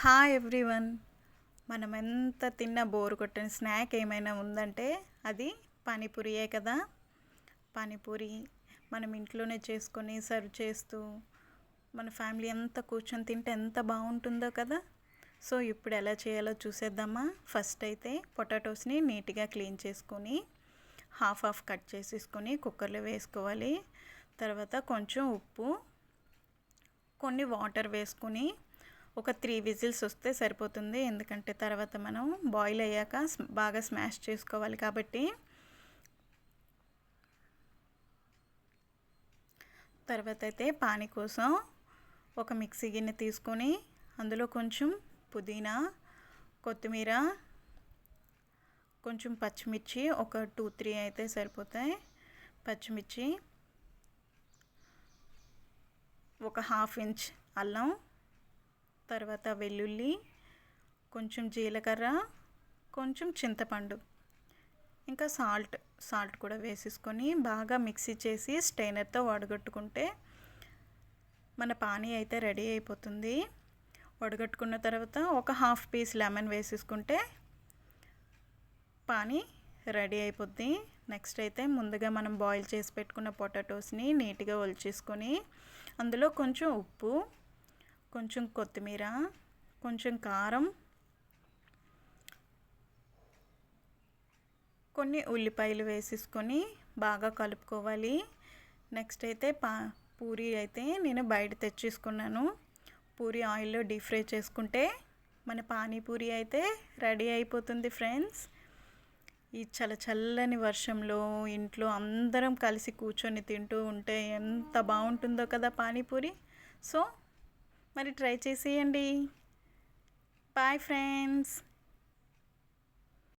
Hi everyone. మనం ఎంత తిన్నా బోర్ కొట్టిన స్నాక్ ఏమైనా ఉందంటే అది పానీపూరియే కదా. పానీపూరి మనం ఇంట్లోనే చేసుకొని సర్వ్ చేస్తూ మన ఫ్యామిలీ అంతా కూర్చొని తింటే ఎంత బాగుంటుందో కదా. సో ఇప్పుడు ఎలా చేయాలో చూసేద్దామా. ఫస్ట్ అయితే పొటాటోస్ని నీట్గా క్లీన్ చేసుకొని హాఫ్ కట్ చేసేసుకొని కుక్కర్లో వేసుకోవాలి. తర్వాత కొంచెం ఉప్పు, కొన్ని వాటర్ వేసుకొని ఒక 3 విజిల్స్ వస్తే సరిపోతుంది. ఎందుకంటే తర్వాత మనం బాయిల్ అయ్యాక బాగా స్మాష్ చేసుకోవాలి కాబట్టి. తర్వాత అయితే పానీ కోసం ఒక మిక్సీ గిన్నె తీసుకొని అందులో కొంచెం పుదీనా, కొత్తిమీర, కొంచెం పచ్చిమిర్చి, ఒక 2-3 అయితే సరిపోతాయి పచ్చిమిర్చి, ఒక 1/2 ఇంచ్ అల్లం, తర్వాత వెల్లుల్లి, కొంచెం జీలకర్ర, కొంచెం చింతపండు, ఇంకా సాల్ట్ కూడా వేసేసుకొని బాగా మిక్సీ చేసి స్ట్రైనర్తో వడగట్టుకుంటే మన పానీ అయితే రెడీ అయిపోతుంది. వడగట్టుకున్న తర్వాత ఒక 1/2 పీస్ లెమన్ వేసేసుకుంటే పానీ రెడీ అయిపోద్ది. నెక్స్ట్ అయితే ముందుగా మనం బాయిల్ చేసి పెట్టుకున్న పొటాటోస్ని నీట్గా ఒలిచేసుకొని అందులో కొంచెం ఉప్పు, కొంచెం కొత్తిమీర, కొంచెం కారం, కొన్ని ఉల్లిపాయలు వేసేసుకొని బాగా కలుపుకోవాలి. నెక్స్ట్ అయితే పూరి అయితే నేను బయట తెచ్చేసుకున్నాను. పూరి ఆయిల్లో డీప్ ఫ్రై చేసుకుంటే మన పానీపూరి అయితే రెడీ అయిపోతుంది ఫ్రెండ్స్. ఈ చల్లని వర్షంలో ఇంట్లో అందరం కలిసి కూర్చొని తింటూ ఉంటే ఎంత బాగుంటుందో కదా పానీపూరి. సో మరి ట్రై చేసేయండి. Bye friends.